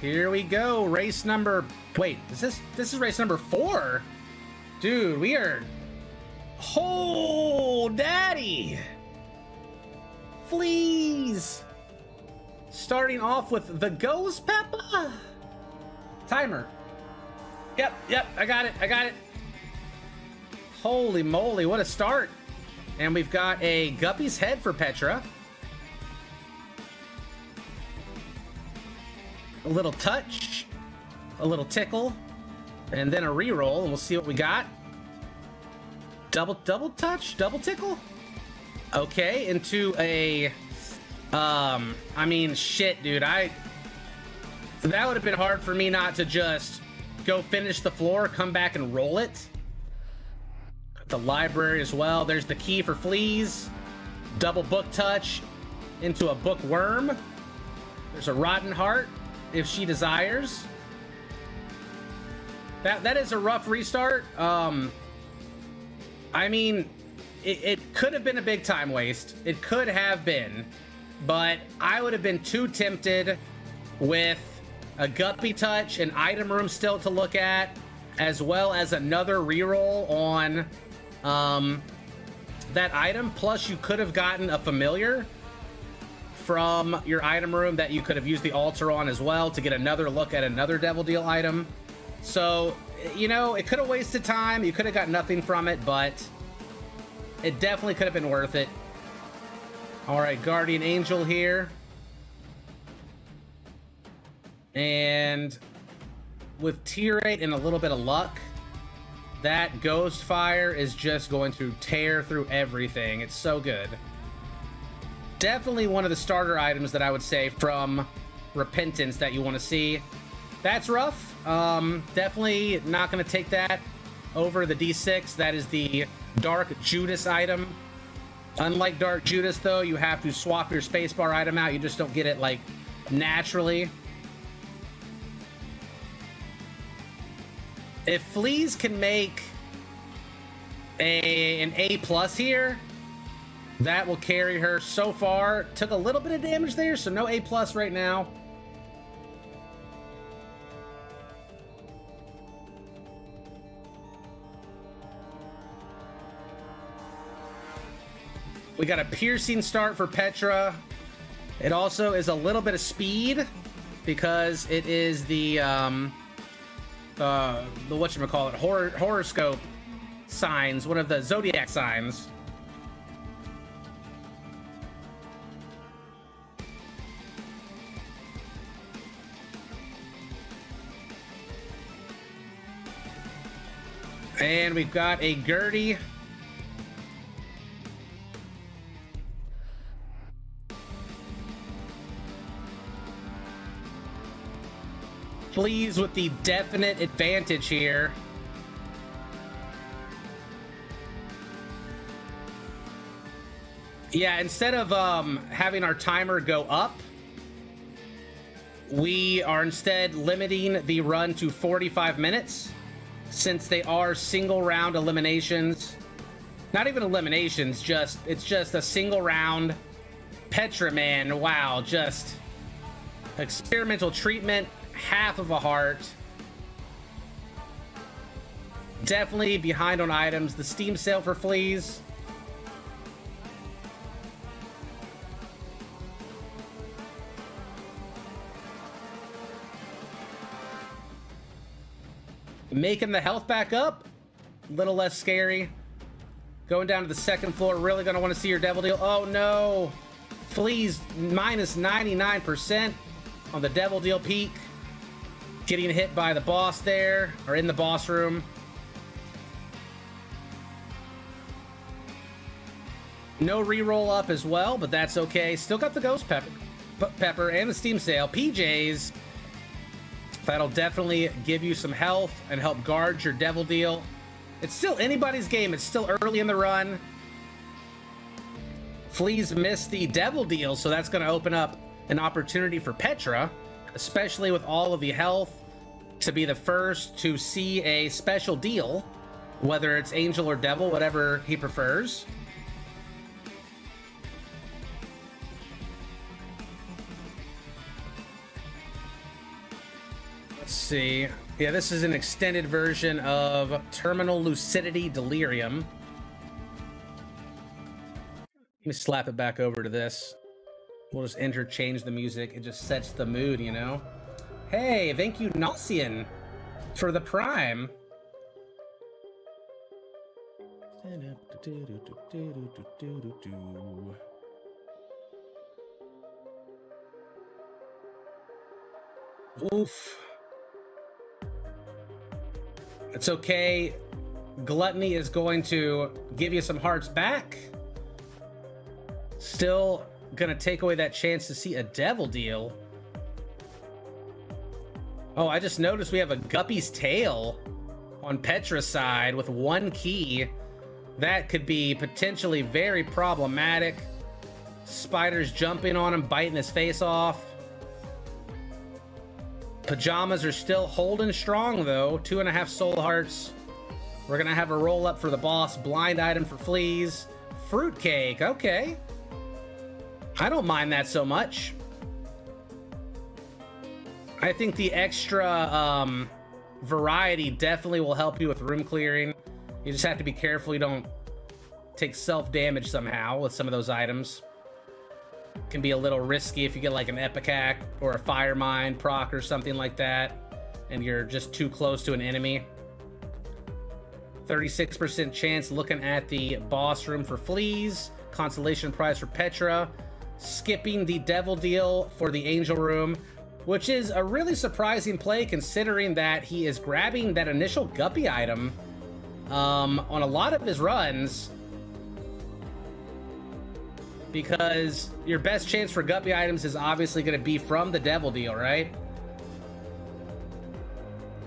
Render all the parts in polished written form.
Here we go. Race number... Wait, this is race number 4? Dude, we are... Oh, daddy! Fleas! Starting off with the Ghost Peppa! Timer. Yep, I got it. Holy moly, what a start. And we've got a Guppy's Head for Petra. A little touch, a little tickle, and then a reroll, and we'll see what we got. Double touch, double tickle. Okay, into a, I mean, shit, dude. That would have been hard for me not to just go finish the floor, come back and roll it. The library as well. There's the key for Fleas. Double book touch into a bookworm. There's a rotten heart if she desires. That is a rough restart. I mean, it could have been a big time waste. It could have been, but I would have been too tempted with a Guppy touch, an item room still to look at, as well as another reroll on that item. Plus, you could have gotten a familiar from your item room that you could have used the altar on as well to get another look at another Devil Deal item. So, you know, it could have wasted time. You could have got nothing from it, but it definitely could have been worth it. All right, Guardian Angel here. And with tier 8 and a little bit of luck, that Ghost Fire is just going to tear through everything. It's so good. Definitely one of the starter items that I would say from Repentance that you want to see. That's rough. Definitely not going to take that over the D6. That is the Dark Judas item. Unlike Dark Judas, though, you have to swap your spacebar item out. You just don't get it, like, naturally. If Fleas can make an A+ here, that will carry her. So far, took a little bit of damage there, so no A+ right now. We got a piercing start for Petra. It also is a little bit of speed because it is the whatchamacallit, horoscope signs, one of the zodiac signs. And we've got a Gertie. Fleas with the definite advantage here. Yeah, instead of having our timer go up, we are instead limiting the run to 45 minutes. Since they are single round eliminations, not even eliminations, it's just a single round. Petra, man, wow, just experimental treatment, half of a heart. Definitely behind on items. The Steam sale for Fleas. Making the health back up, a little less scary. Going down to the second floor, really gonna want to see your Devil Deal. Oh no, Fleas minus 99% on the Devil Deal peak. Getting hit by the boss there, or in the boss room. No reroll up as well, but that's okay. Still got the Ghost Pepper and the Steam sale. PJs. That'll definitely give you some health and help guard your Devil Deal. It's still anybody's game. It's still early in the run. Fleas missed the Devil Deal, so that's going to open up an opportunity for Petra, especially with all of the health, to be the first to see a special deal, whether it's Angel or Devil, whatever he prefers. Let's see. Yeah, this is an extended version of Terminal Lucidity Delirium. Let me slap it back over to this. We'll just interchange the music. It just sets the mood, you know? Hey, thank you, Nausian, for the Prime. Oof. It's okay. Gluttony is going to give you some hearts back. Still gonna take away that chance to see a devil deal. Oh, I just noticed we have a Guppy's Tail on Petra's side with 1 key. That could be potentially very problematic. Spiders jumping on him, biting his face off. Pajamas are still holding strong though. 2.5 soul hearts. We're gonna have a roll up for the boss. Blind item for fleas. Fruitcake, okay. I don't mind that so much. I think the extra variety definitely will help you with room clearing. You just have to be careful you don't take self-damage somehow with some of those items. It can be a little risky if you get like an Epicac or a Fire Mine proc or something like that, and you're just too close to an enemy. 36% chance looking at the boss room for fleas. Consolation prize for Petra. Skipping the devil deal for the angel room, which is a really surprising play considering that he is grabbing that initial Guppy item on a lot of his runs, because your best chance for Guppy items is obviously going to be from the devil deal, right?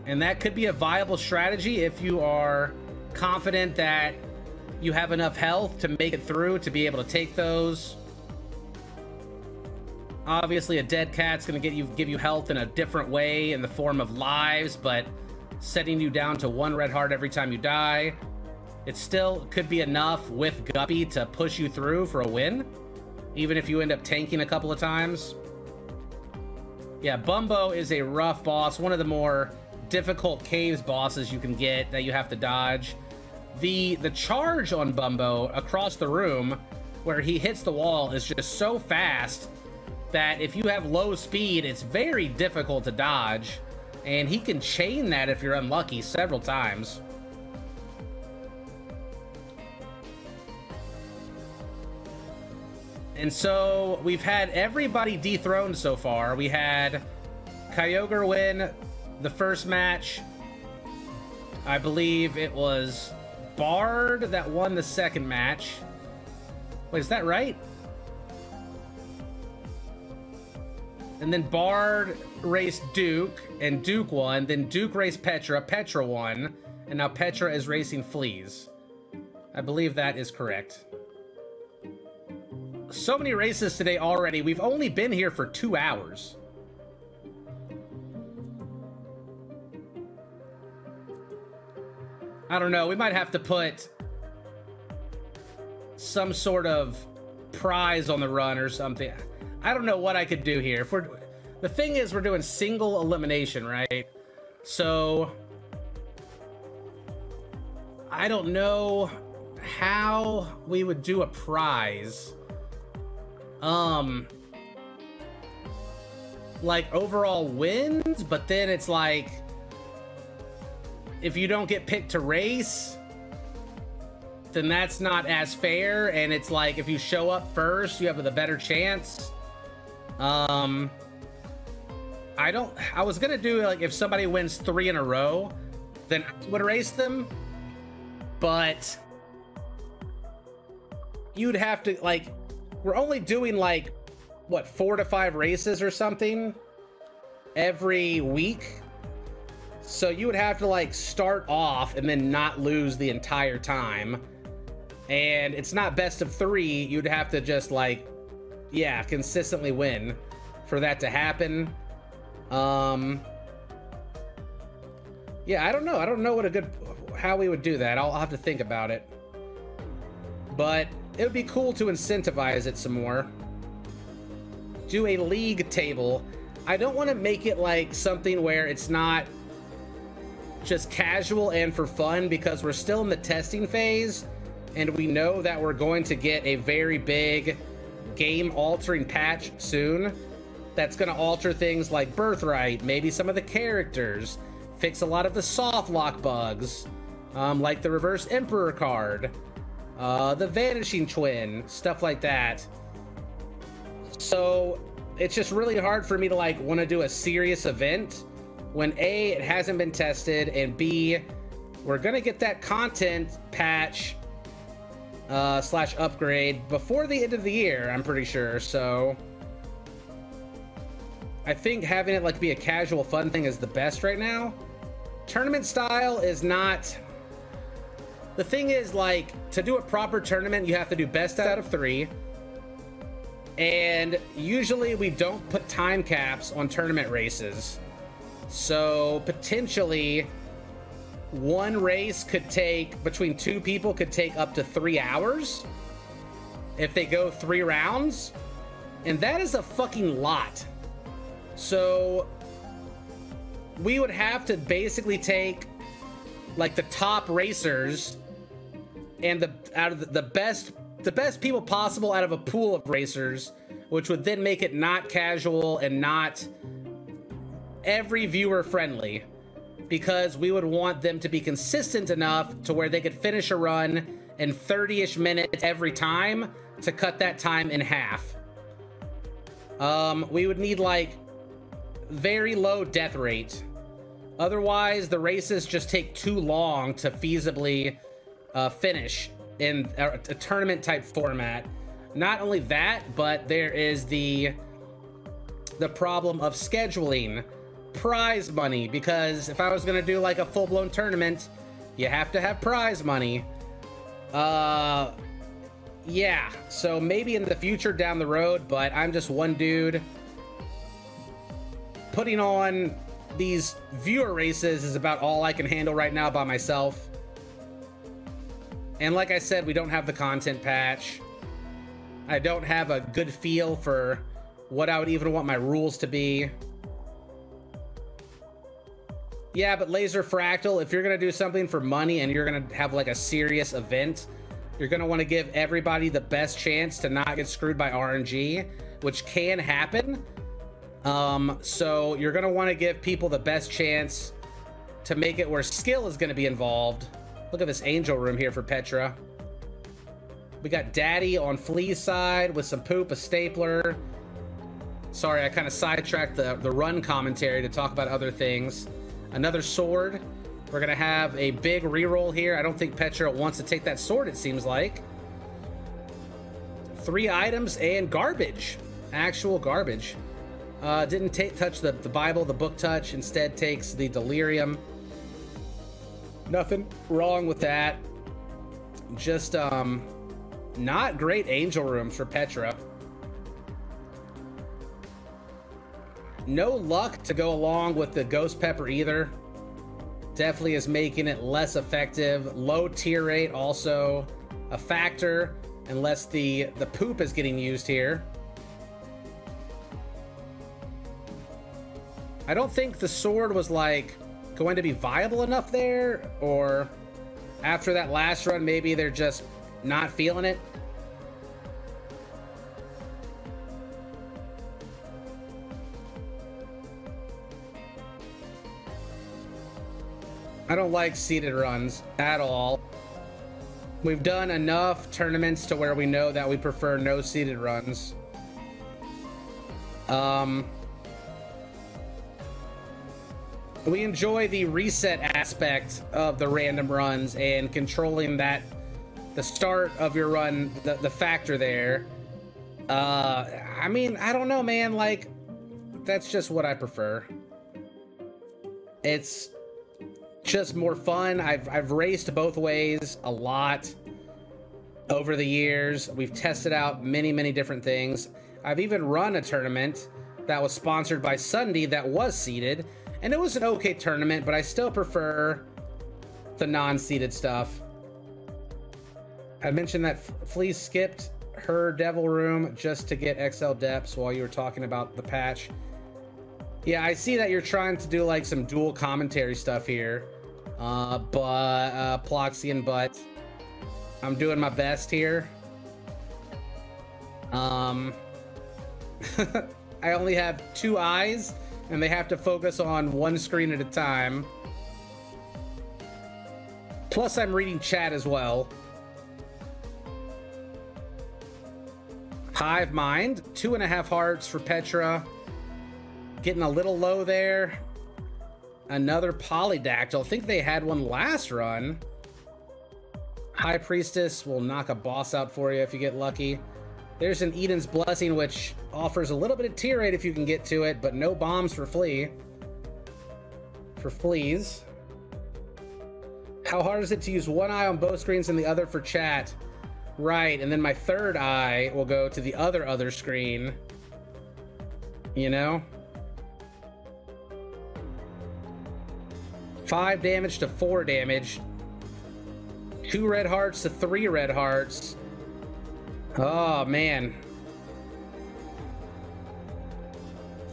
And that could be a viable strategy if you are confident that you have enough health to make it through to be able to take those. Obviously, a dead cat's going to give you health in a different way in the form of lives, but setting you down to 1 red heart every time you die, it still could be enough with Guppy to push you through for a win, even if you end up tanking a couple of times. Yeah, Bumbo is a rough boss, one of the more difficult caves bosses you can get that you have to dodge. The charge on Bumbo across the room where he hits the wall is just so fast that if you have low speed, it's very difficult to dodge, and he can chain that if you're unlucky several times. And so we've had everybody dethroned so far. We had Kyogre win the first match. I believe it was Bard that won the second match. Wait, is that right? And then Bard raced Duke, and Duke won. Then Duke raced Petra, Petra won. And now Petra is racing Fleas. I believe that is correct. So many races today already. We've only been here for 2 hours. I don't know. We might have to put some sort of prize on the run or something. I don't know what I could do here. The thing is, we're doing single elimination, right? So I don't know how we would do a prize. Like overall wins, but then it's like if you don't get picked to race, then that's not as fair, and it's like if you show up first, you have the better chance. I was gonna do like if somebody wins 3 in a row, then I would race them, but you'd have to like, we're only doing like what, 4 to 5 races or something every week. So you would have to like start off and then not lose the entire time. And it's not best of 3. You'd have to just like, yeah, consistently win for that to happen. Yeah, I don't know. I don't know how we would do that. I'll have to think about it. But it would be cool to incentivize it some more. Do a league table. I don't want to make it like something where it's not just casual and for fun, because we're still in the testing phase and we know that we're going to get a very big game altering patch soon that's going to alter things like birthright, maybe some of the characters, fix a lot of the soft lock bugs, like the reverse emperor card, the vanishing twin, stuff like that. So it's just really hard for me to like want to do a serious event when A, it hasn't been tested, and B, we're gonna get that content patch slash upgrade before the end of the year, I'm pretty sure. So I think having it like be a casual fun thing is the best right now. Tournament style is not. The thing is, like, to do a proper tournament, you have to do best out of 3. And usually we don't put time caps on tournament races. So potentially one race could take, between 2 people, could take up to 3 hours if they go 3 rounds. And that is a fucking lot. So we would have to basically take like the top racers and the best people possible out of a pool of racers, which would then make it not casual and not every viewer friendly, because we would want them to be consistent enough to where they could finish a run in 30-ish minutes every time to cut that time in half. We would need like very low death rate. Otherwise, the races just take too long to feasibly finish in a tournament type format. Not only that, but there is the problem of scheduling prize money, because if I was gonna do like a full-blown tournament, you have to have prize money. Yeah, so maybe in the future down the road, but I'm just one dude. Putting on these viewer races is about all I can handle right now by myself. And like I said, we don't have the content patch. I don't have a good feel for what I would even want my rules to be. Yeah, but Laser Fractal, if you're gonna do something for money and you're gonna have like a serious event, you're gonna want to give everybody the best chance to not get screwed by RNG, which can happen. So you're gonna want to give people the best chance to make it where skill is gonna be involved. Look at this angel room here for Petra. We got Daddy on Flea's side with some poop, a stapler. Sorry, I kind of sidetracked the run commentary to talk about other things. Another sword. We're gonna have a big reroll here. I don't think Petra wants to take that sword, it seems like. 3 items and garbage. Actual garbage. Didn't touch the Bible, the book touch. Instead takes the delirium. Nothing wrong with that. Just, not great angel rooms for Petra. No luck to go along with the ghost pepper either. Definitely is making it less effective. Low tier rate also a factor, unless the poop is getting used here. I don't think the sword was like going to be viable enough there, or after that last run maybe they're just not feeling it. I don't like seeded runs at all. We've done enough tournaments to where we know that we prefer no seeded runs. We enjoy the reset aspect of the random runs and controlling that, the start of your run, the factor there. I mean, I don't know, man, like, that's just what I prefer. It's just more fun. I've raced both ways a lot over the years. We've tested out many different things. I've even run a tournament that was sponsored by Sunday that was seeded, and it was an okay tournament, but I still prefer the non-seeded stuff. I mentioned that Flea skipped her devil room just to get XL depths while you were talking about the patch. Yeah, I see that you're trying to do like some dual commentary stuff here. Ploxian, but I'm doing my best here. I only have 2 eyes, and they have to focus on one screen at a time. Plus, I'm reading chat as well. Hive Mind, 2.5 hearts for Petra. Getting a little low there. Another Polydactyl. I think they had one last run. High Priestess will knock a boss out for you if you get lucky. There's an Eden's Blessing, which offers a little bit of tear rate if you can get to it, but no bombs for Flea. For Fleas. How hard is it to use one eye on both screens and the other for chat? Right, and then my third eye will go to the other screen. You know? 5 damage to 4 damage. 2 red hearts to 3 red hearts. Oh, man.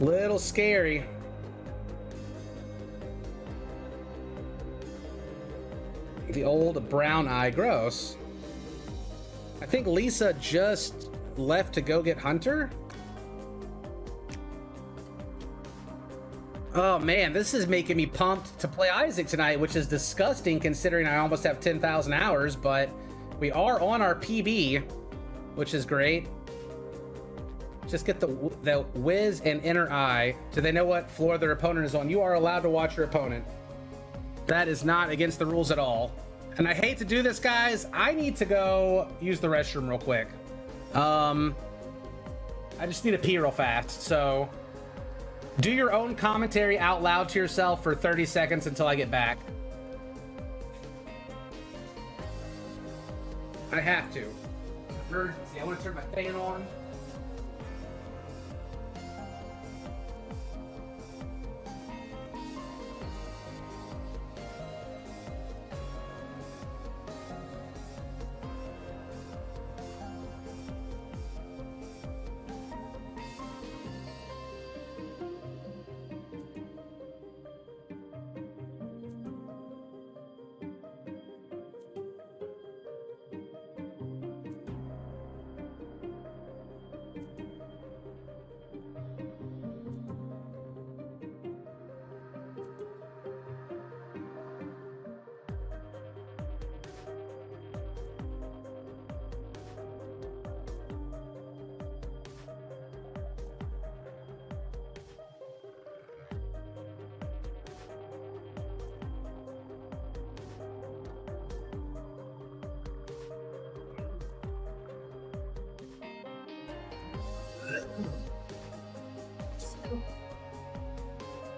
Little scary. The old brown eye, gross. I think Lisa just left to go get Hunter. Oh man, this is making me pumped to play Isaac tonight, which is disgusting considering I almost have 10,000 hours, but we are on our PB, which is great. Just get the whiz and inner eye. Do they know what floor their opponent is on? You are allowed to watch your opponent. That is not against the rules at all. And I hate to do this, guys. I need to go use the restroom real quick. I just need to pee real fast, so do your own commentary out loud to yourself for 30 seconds until I get back. I have to. Emergency. I want to turn my fan on.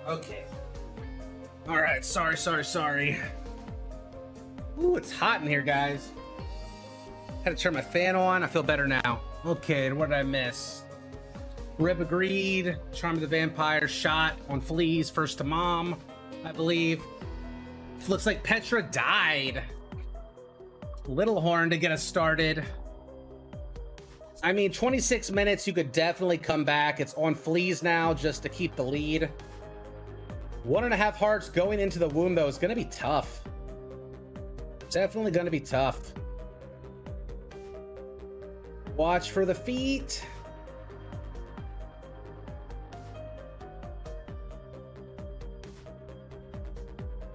Okay. All right. Sorry. Ooh, it's hot in here, guys. Had to turn my fan on. I feel better now. Okay, what did I miss? Rib agreed. Charm of the Vampire shot on Fleas. First to Mom, I believe. Looks like Petra died. Little Horn to get us started. I mean, 26 minutes, you could definitely come back. It's on Fleas now just to keep the lead. 1.5 hearts going into the womb, though, is going to be tough. Definitely going to be tough. Watch for the feet.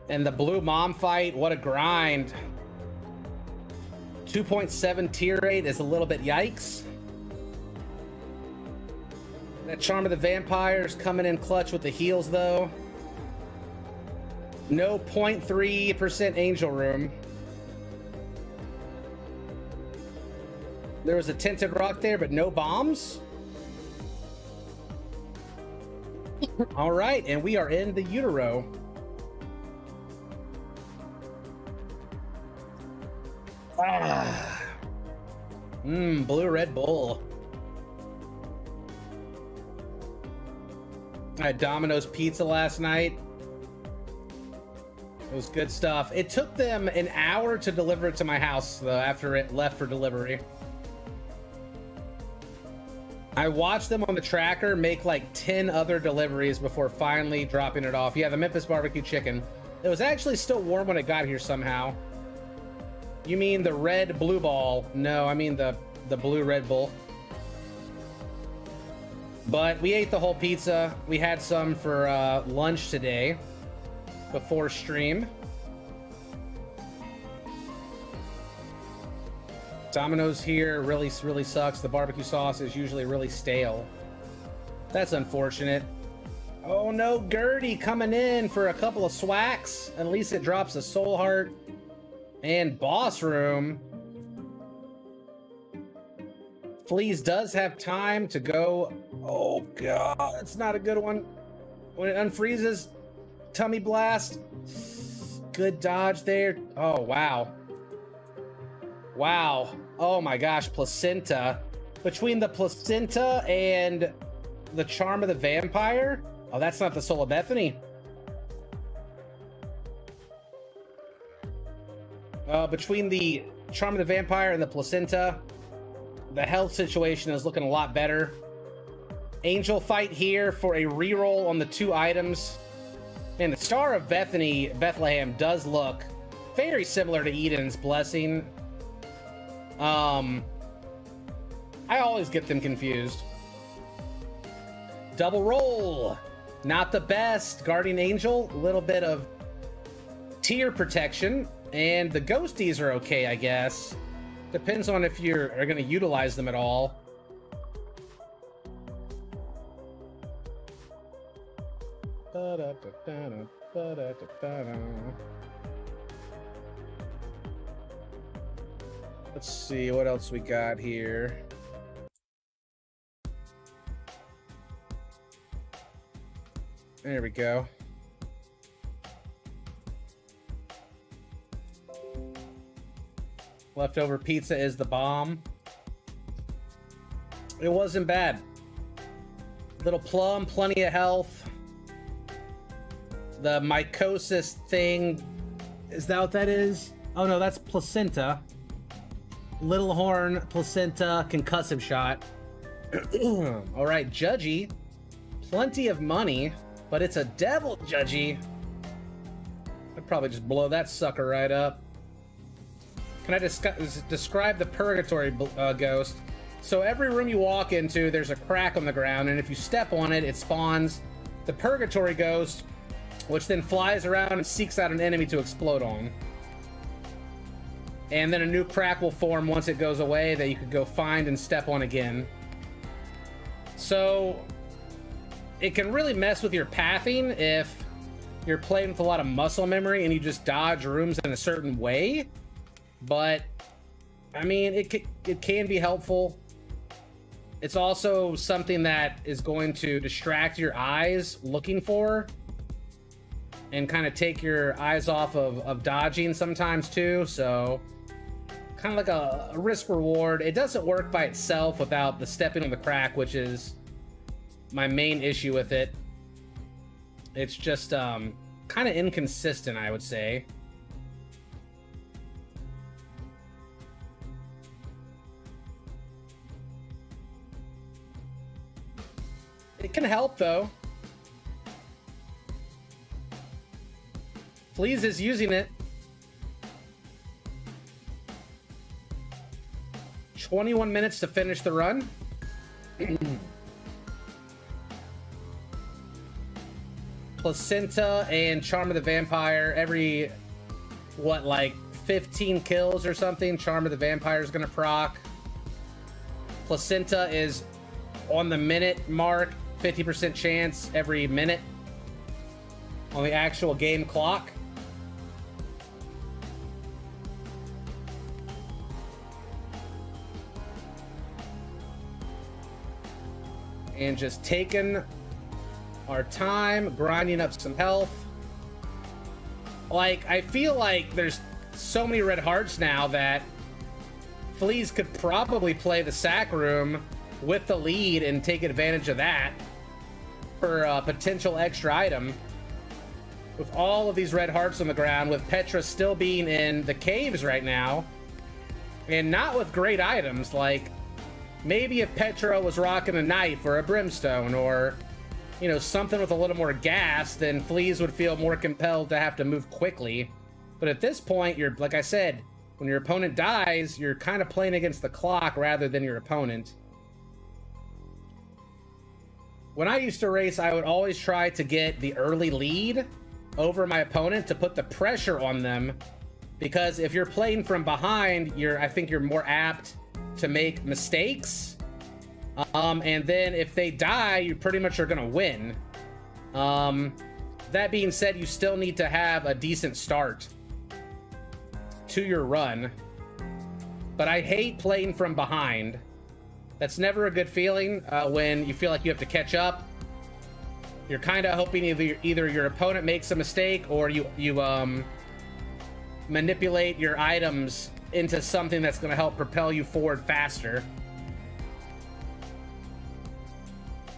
And the blue mom fight, what a grind. 2.7 tier rate is a little bit yikes. That Charm of the Vampires coming in clutch with the heals, though. No 0.3% angel room. There was a tinted rock there, but no bombs. All right, and we are in the utero. Blue Red Bull. I had Domino's pizza last night. It was good stuff. It took them an hour to deliver it to my house, though, after it left for delivery. I watched them on the tracker make like 10 other deliveries before finally dropping it off. Yeah, the Memphis barbecue chicken. It was actually still warm when it got here somehow. You mean the red blue ball? No, I mean the blue Red Bull. But we ate the whole pizza. We had some for lunch today before stream. Domino's here really sucks. The barbecue sauce is usually really stale. That's unfortunate. Oh no, Gertie coming in for a couple of swacks. At least it drops a soul heart and boss room. Fleas does have time to go. Oh god, that's not a good one. When it unfreezes, tummy blast. Good dodge there. Oh wow. Wow. Oh my gosh, placenta. Between the placenta and the charm of the vampire. Oh, that's not the soul of Bethany. Between the charm of the vampire and the placenta, the health situation is looking a lot better. Angel fight here for a reroll on the 2 items. And the Star of Bethlehem does look very similar to Eden's Blessing. I always get them confused. Double roll. Not the best. Guardian Angel, a little bit of tier protection. And the ghosties are okay, I guess. Depends on if you are going to utilize them at all. Let's see what else we got here. There we go. Leftover pizza is the bomb. It wasn't bad. Little plum, plenty of health. The mycosis thing, is that what that is? Oh no, that's placenta. Little horn, placenta, concussive shot. All right, Judgy. Plenty of money, but it's a devil Judgy. I'd probably just blow that sucker right up. Can I describe the purgatory ghost? So every room you walk into, there's a crack on the ground, and if you step on it, it spawns the purgatory ghost, which then flies around and seeks out an enemy to explode on. And then a new crack will form once it goes away that you could go find and step on again. So it can really mess with your pathing if you're playing with a lot of muscle memory and you just dodge rooms in a certain way. But I mean, it can be helpful. It's also something that is going to distract your eyes looking for and kind of take your eyes off of dodging sometimes too. So kind of like a risk reward. It doesn't work by itself without the stepping on the crack, which is my main issue with it. It's just kind of inconsistent, I would say. It can help though. Fleas is using it. 21 minutes to finish the run. Placenta and Charm of the Vampire, every, what, like 15 kills or something, Charm of the Vampire is gonna proc. Placenta is on the minute mark, 50% chance every minute on the actual game clock. And just taking our time, grinding up some health. Like, I feel like there's so many red hearts now that Fleas could probably play the sack room with the lead and take advantage of that for a potential extra item. With all of these red hearts on the ground, with Petra still being in the caves right now, and not with great items. Like, Maybe if Petro was rocking a knife or a brimstone or, you know, something with a little more gas, then Fleas would feel more compelled to have to move quickly. But at this point, you're, like I said, when your opponent dies, you're kind of playing against the clock rather than your opponent. When I used to race, I would always try to get the early lead over my opponent to put the pressure on them, because if you're playing from behind, I think you're more apt to make mistakes. And then if they die, you pretty much are gonna win. That being said, you still need to have a decent start to your run. But I hate playing from behind. That's never a good feeling when you feel like you have to catch up. You're kind of hoping either your opponent makes a mistake or you manipulate your items into something that's going to help propel you forward faster.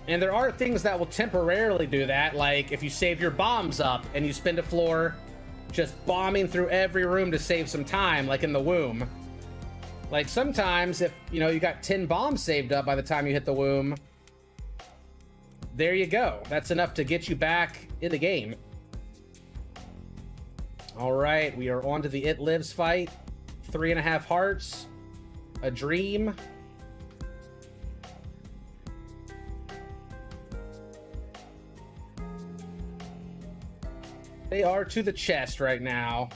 And there are things that will temporarily do that, like if you save your bombs up and you spend a floor just bombing through every room to save some time, like in the womb. Like sometimes if, you know, you got 10 bombs saved up by the time you hit the womb, there you go. That's enough to get you back in the game. All right, we are on to the It Lives fight. 3.5 hearts, a dream. They are to the chest right now.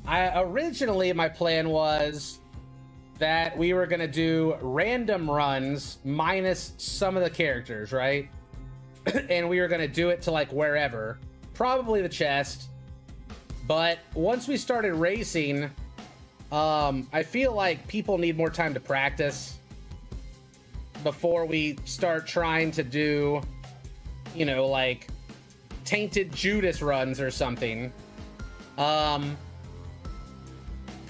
Originally, my plan was that we were gonna do random runs minus some of the characters, right? And we were gonna do it to like wherever, probably the chest. But once we started racing, I feel like people need more time to practice before we start trying to do, you know, like Tainted Judas runs or something. The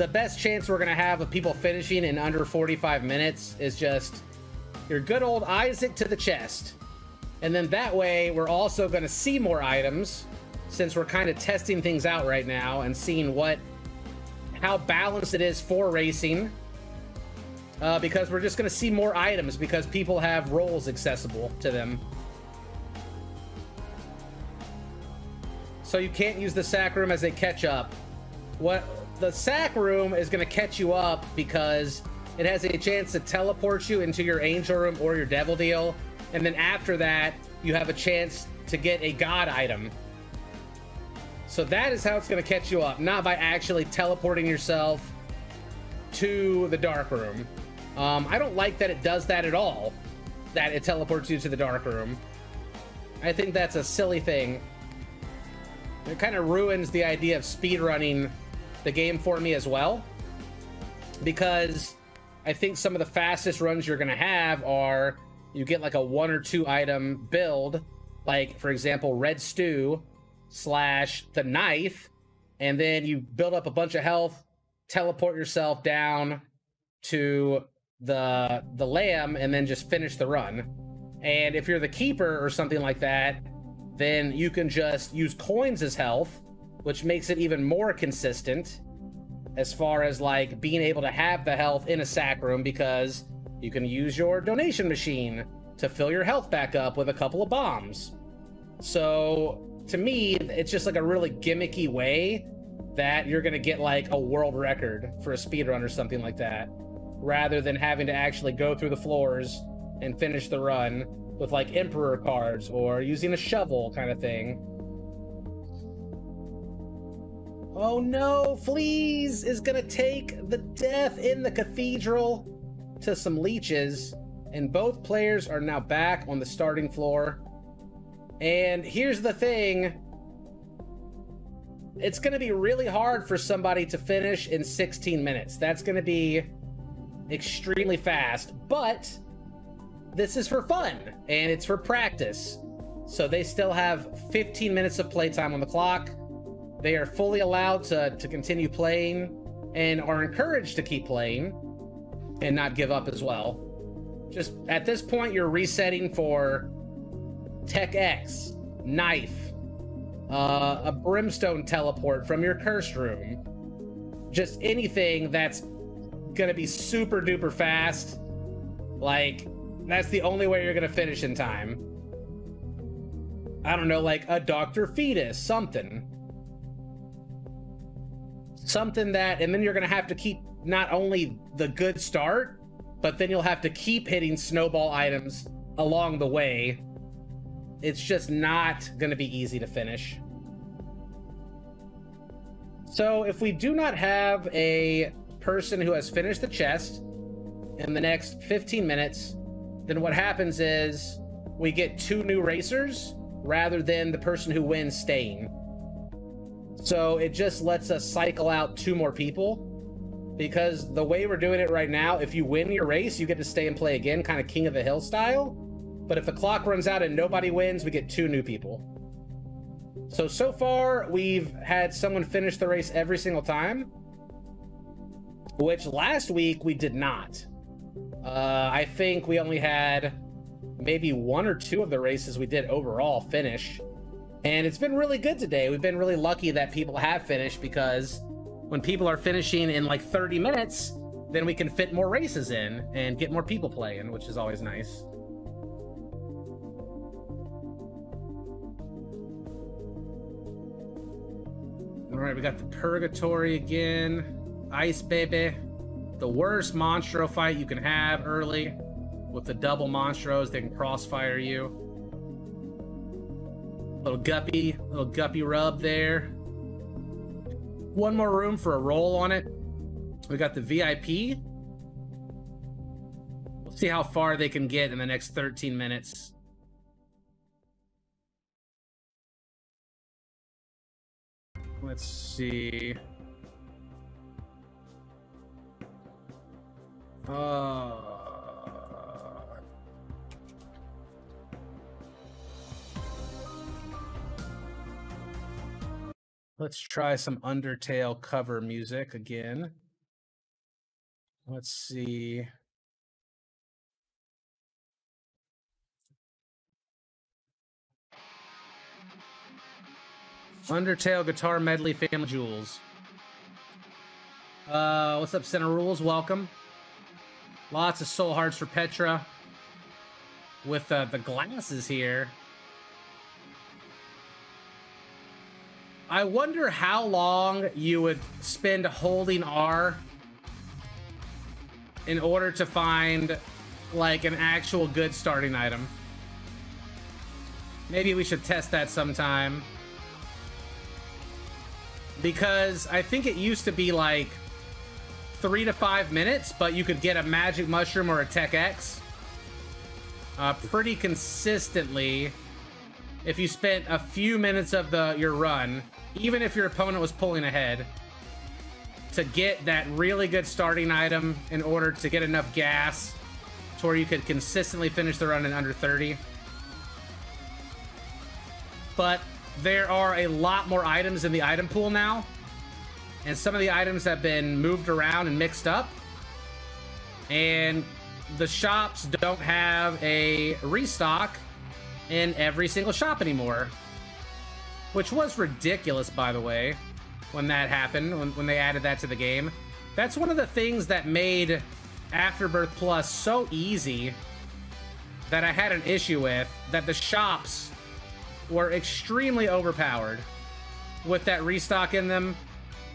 best chance we're gonna have of people finishing in under 45 minutes is just your good old Isaac to the chest. And then that way we're also gonna see more items, since we're kind of testing things out right now and seeing how balanced it is for racing. Because we're just gonna see more items because people have roles accessible to them. So you can't use the sack room as a catch up. The sack room is going to catch you up because it has a chance to teleport you into your angel room or your devil deal. And then after that, you have a chance to get a god item. So that is how it's going to catch you up, not by actually teleporting yourself to the dark room. I don't like that it does that at all, that it teleports you to the dark room. I think that's a silly thing. It kind of ruins the idea of speedrunning the game for me as well, because I think some of the fastest runs you're going to have are you get like a 1 or 2 item build, like for example red stew / the knife, and then you build up a bunch of health, teleport yourself down to the lamb, and then just finish the run. And if you're the keeper or something like that, then you can just use coins as health, which makes it even more consistent as far as like being able to have the health in a sack room, because you can use your donation machine to fill your health back up with a couple of bombs. So to me, it's just like a really gimmicky way that you're gonna get like a world record for a speedrun or something like that, rather than having to actually go through the floors and finish the run with like Emperor cards or using a shovel kind of thing. Oh no, Fleas is gonna take the death in the cathedral to some leeches, and both players are now back on the starting floor. And here's the thing, it's gonna be really hard for somebody to finish in 16 minutes. That's gonna be extremely fast, but this is for fun and it's for practice. So they still have 15 minutes of playtime on the clock. They are fully allowed to continue playing and are encouraged to keep playing and not give up as well. Just at this point, you're resetting for Tech X, knife, a brimstone teleport from your cursed room. Just anything that's gonna be super duper fast Like, that's the only way you're gonna finish in time. I don't know, like a Dr. Fetus, something. Something that, and then you're gonna have to keep not only the good start, but then you'll have to keep hitting snowball items along the way. It's just not gonna be easy to finish. So if we do not have a person who has finished the chest in the next 15 minutes, then what happens is we get 2 new racers rather than the person who wins staying. So it just lets us cycle out 2 more people, because the way we're doing it right now, if you win your race, you get to stay and play again, kind of King of the Hill style. But if the clock runs out and nobody wins, we get 2 new people. So far, we've had someone finish the race every single time, which last week we did not. I think we only had maybe 1 or 2 of the races we did overall finish. And it's been really good today. We've been really lucky that people have finished, because when people are finishing in like 30 minutes, then we can fit more races in and get more people playing, which is always nice. All right, we got the Purgatory again. Ice Baby. The worst Monstro fight you can have early. With the double Monstros, they can crossfire you. Little guppy rub there. 1 more room for a roll on it. We got the VIP. We'll see how far they can get in the next 13 minutes. Let's see. Let's try some Undertale cover music again. Let's see. Undertale guitar medley, Family Jewels. What's up, Center Rules? Welcome. Lots of soul hearts for Petra. With the glasses here. I wonder how long you would spend holding R in order to find like an actual good starting item. Maybe we should test that sometime. Because I think it used to be like 3 to 5 minutes, but you could get a magic mushroom or a tech X pretty consistently if you spent a few minutes of your run, even if your opponent was pulling ahead, to get that really good starting item in order to get enough gas to where you could consistently finish the run in under 30. But there are a lot more items in the item pool now, and some of the items have been moved around and mixed up, and the shops don't have a restock in every single shop anymore, which was ridiculous, by the way, when that happened, when they added that to the game. That's one of the things that made Afterbirth Plus so easy that I had an issue with, that the shops were extremely overpowered with that restock in them,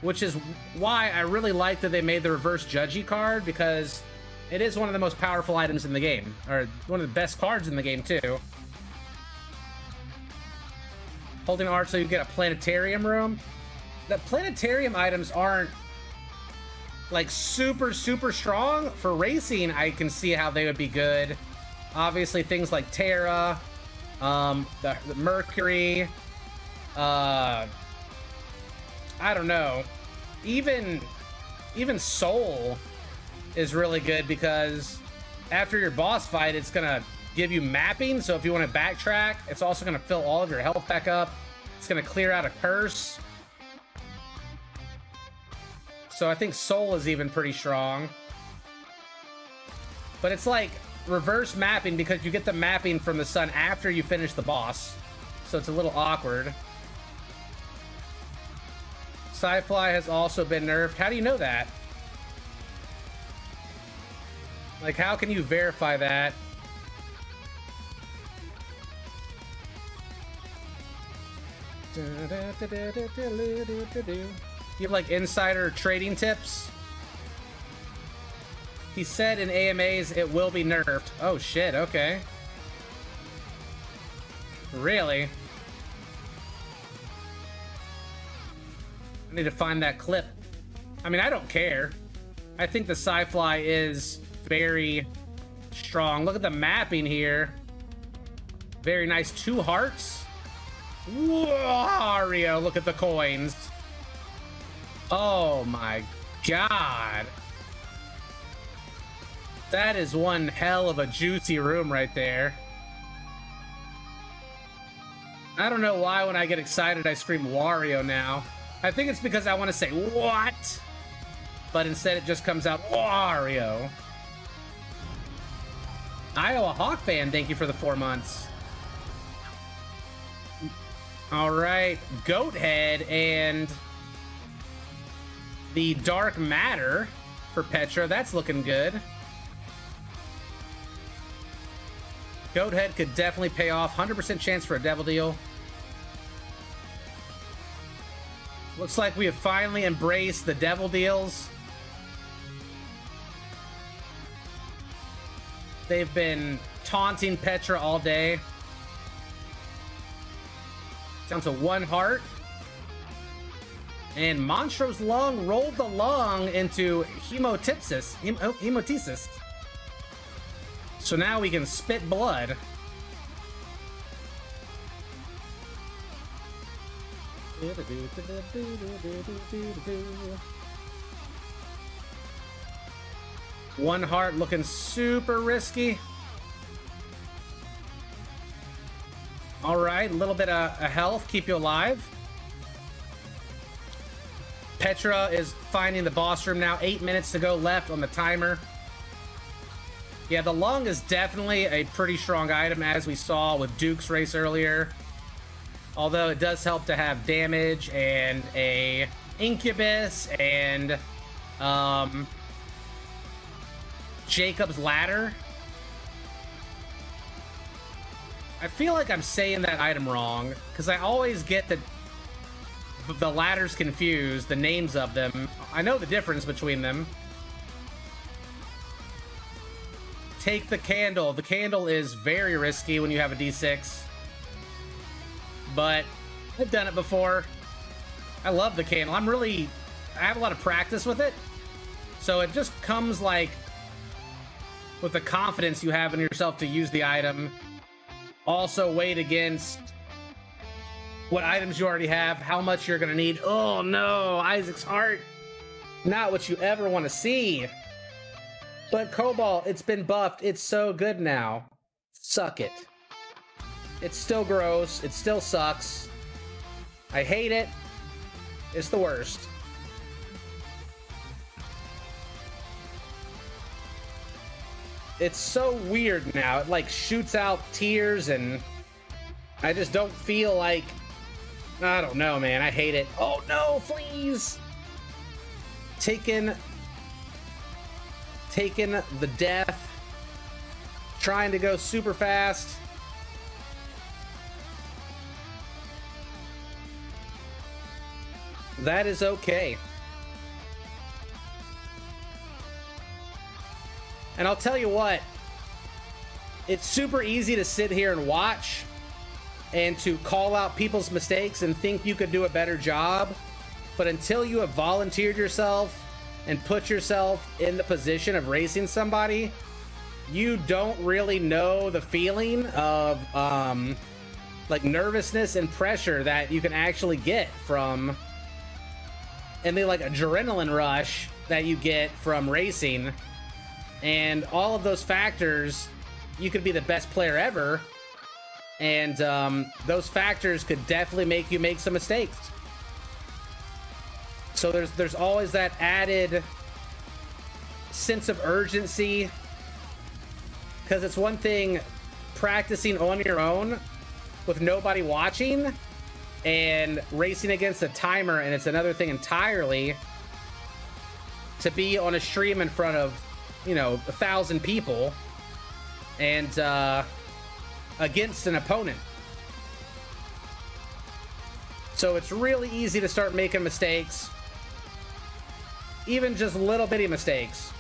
which is why I really like that they made the reverse Judgy card, because it is one of the most powerful items in the game, or one of the best cards in the game too. Holding art so you get a planetarium room. The planetarium items aren't like super strong. For racing, I can see how they would be good. Obviously things like Terra, the Mercury, I don't know, even Soul is really good, because after your boss fight, it's gonna give you mapping, so if you want to backtrack, it's also gonna fill all of your health back up. It's gonna clear out a curse. So I think Soul is even pretty strong. But it's like reverse mapping, because you get the mapping from the sun after you finish the boss. So it's a little awkward. Sci-Fly has also been nerfed. How do you know that? Like, how can you verify that? You have, like, insider trading tips? He said in AMAs it will be nerfed. Oh, shit, okay. Really? I need to find that clip. I mean, I don't care. I think the Sci-Fly is very strong. Look at the mapping here. Very nice. 2 hearts. Wario, look at the coins. Oh my god. That is one hell of a juicy room right there. I don't know why when I get excited I scream Wario now. I think it's because I want to say what? But instead it just comes out Wario. Iowa Hawk fan, thank you for the 4 months. Alright, Goat Head and the Dark Matter for Petra. That's looking good. Goat Head could definitely pay off. 100% chance for a Devil Deal. Looks like we have finally embraced the Devil Deals. They've been taunting Petra all day. Down to 1 heart. And Monstro's Lung rolled the lung into hemotesis. Hemotesis. So now we can spit blood. One heart looking super risky. All right, a little bit of health, keep you alive. Petra is finding the boss room now. 8 minutes to go left on the timer. Yeah, the lung is definitely a pretty strong item, as we saw with Duke's race earlier. Although it does help to have damage and a incubus and Jacob's ladder. I feel like I'm saying that item wrong because I always get the ladders confused, the names of them. I know the difference between them. Take the candle. The candle is very risky when you have a D6. But I've done it before. I love the candle. I have a lot of practice with it. So it just comes like with the confidence you have in yourself to use the item. Also weighed against what items you already have, how much you're gonna need. Oh no, Isaac's heart. Not what you ever want to see. But Cobalt, it's been buffed. It's so good now. Suck it. It's still gross. It still sucks. I hate it. It's the worst. It's so weird now. It like shoots out tears and I just don't feel like... I don't know, man. I hate it. Oh no, please! Taking the death. Trying to go super fast. That is okay. And I'll tell you what, it's super easy to sit here and watch and to call out people's mistakes and think you could do a better job. But until you have volunteered yourself and put yourself in the position of racing somebody, you don't really know the feeling of like nervousness and pressure that you can actually get from, and the like adrenaline rush that you get from racing. And all of those factors, you could be the best player ever, and those factors could definitely make you make some mistakes. So there's always that added sense of urgency, because it's one thing practicing on your own with nobody watching and racing against a timer, and it's another thing entirely to be on a stream in front of you know, 1,000 people and against an opponent. So it's really easy to start making mistakes. Even just little bitty mistakes.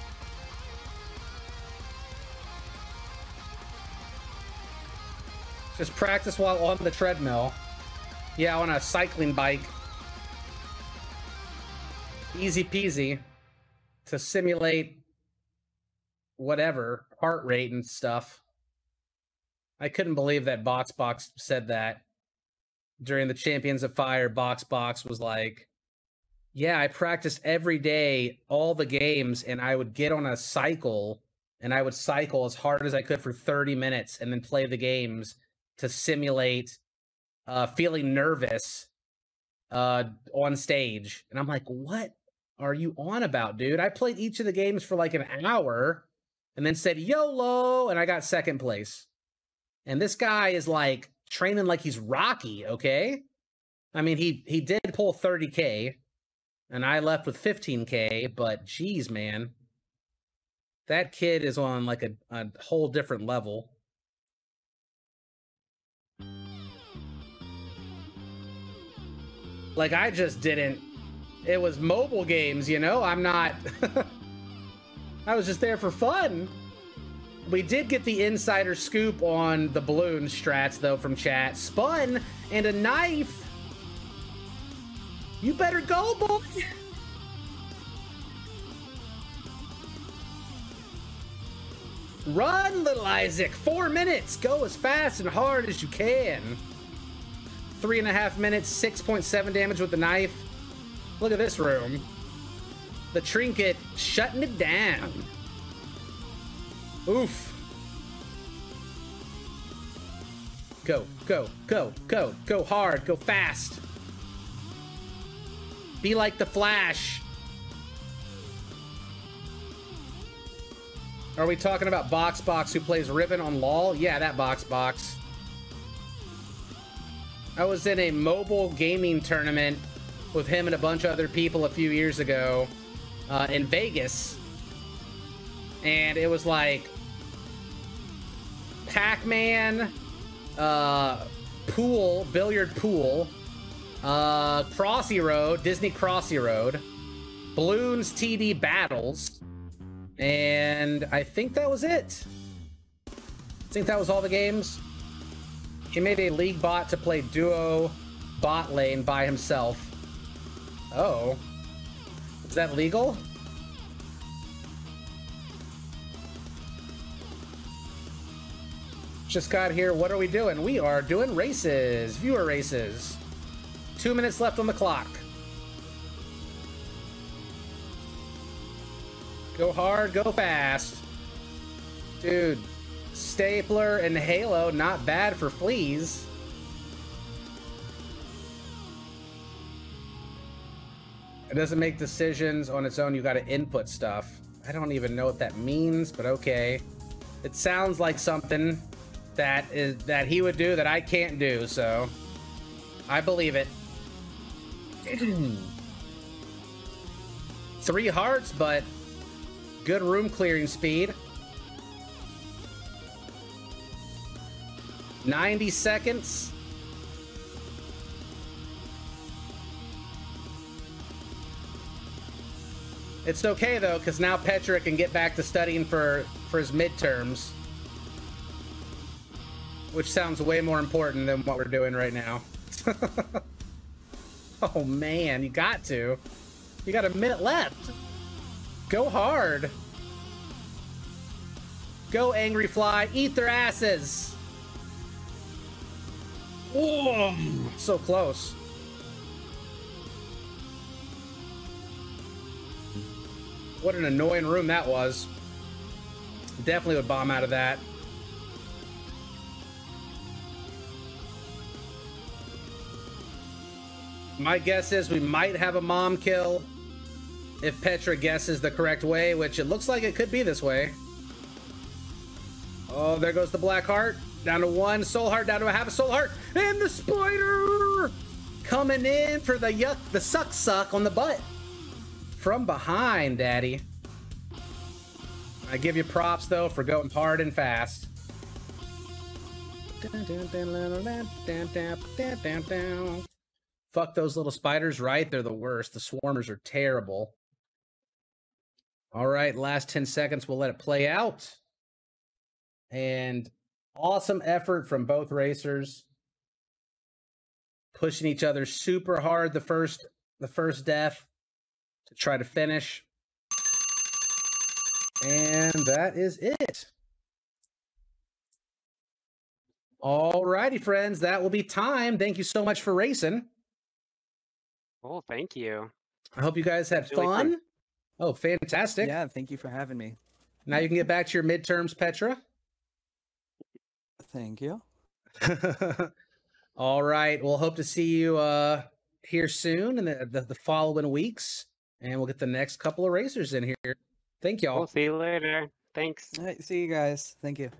Just practice while on the treadmill. Yeah, on a cycling bike. Easy peasy to simulate whatever, heart rate and stuff. I couldn't believe that Box said that during the Champions of Fire. Box was like, yeah, I practiced every day, all the games, and I would get on a cycle, and I would cycle as hard as I could for 30 minutes and then play the games to simulate feeling nervous on stage. And I'm like, what are you on about, dude? I played each of the games for like an hour and then said YOLO, and I got second place. And this guy is like training like he's Rocky, okay? I mean, he did pull 30K, and I left with 15K, but geez, man. That kid is on like a whole different level. Like, I just didn't... It was mobile games, you know? I'm not... I was just there for fun. We did get the insider scoop on the balloon strats, though, from chat. Spun and a knife. You better go, boy. Run, little Isaac. 4 minutes. Go as fast and hard as you can. 3.5 minutes, 6.7 damage with the knife. Look at this room. The trinket shutting it down. Oof. Go, go, go, go. Go hard, go fast. Be like the Flash. Are we talking about Box who plays Riven on LoL? Yeah, that Box. I was in a mobile gaming tournament with him and a bunch of other people a few years ago in Vegas. And it was like Pac-Man, pool, billiard pool, Crossy Road, Disney Crossy Road, Balloons TD battles, and I think that was it. I think that was all the games. He made a league bot to play duo bot lane by himself. Oh. Is that legal? Just got here. What are we doing? We are doing races. Viewer races. 2 minutes left on the clock. Go hard, go fast. Dude, Stapler and Halo, not bad for fleas. It doesn't make decisions on its own. You got to input stuff. I don't even know what that means, but okay. It sounds like something that he would do that I can't do, so I believe it. 3 hearts, but good room clearing speed. 90 seconds. It's okay though, because now Petra can get back to studying for his midterms, which sounds way more important than what we're doing right now. Oh man, you got to. You got a minute left. Go hard. Go, Angry Fly. Eat their asses. Oh, so close. What an annoying room that was. Definitely would bomb out of that. My guess is we might have a mom kill if Petra guesses the correct way, which it looks like it could be this way. Oh, there goes the black heart. Down to 1 soul heart, down to a half a soul heart. And the spider coming in for the suck on the butt. From behind, daddy. I give you props, though, for going hard and fast. Fuck those little spiders, right? They're the worst. The swarmers are terrible. All right, last 10 seconds. We'll let it play out. And awesome effort from both racers. Pushing each other super hard the first death to try to finish. And that is it. All righty, friends. That will be time. Thank you so much for racing. Oh, thank you. I hope you guys had fun. Oh, fantastic. Yeah, thank you for having me. Now you can get back to your midterms, Petra. Thank you. All right. We'll hope to see you here soon in the following weeks. And we'll get the next couple of racers in here. Thank y'all. We'll see you later. Thanks. All right, see you guys. Thank you.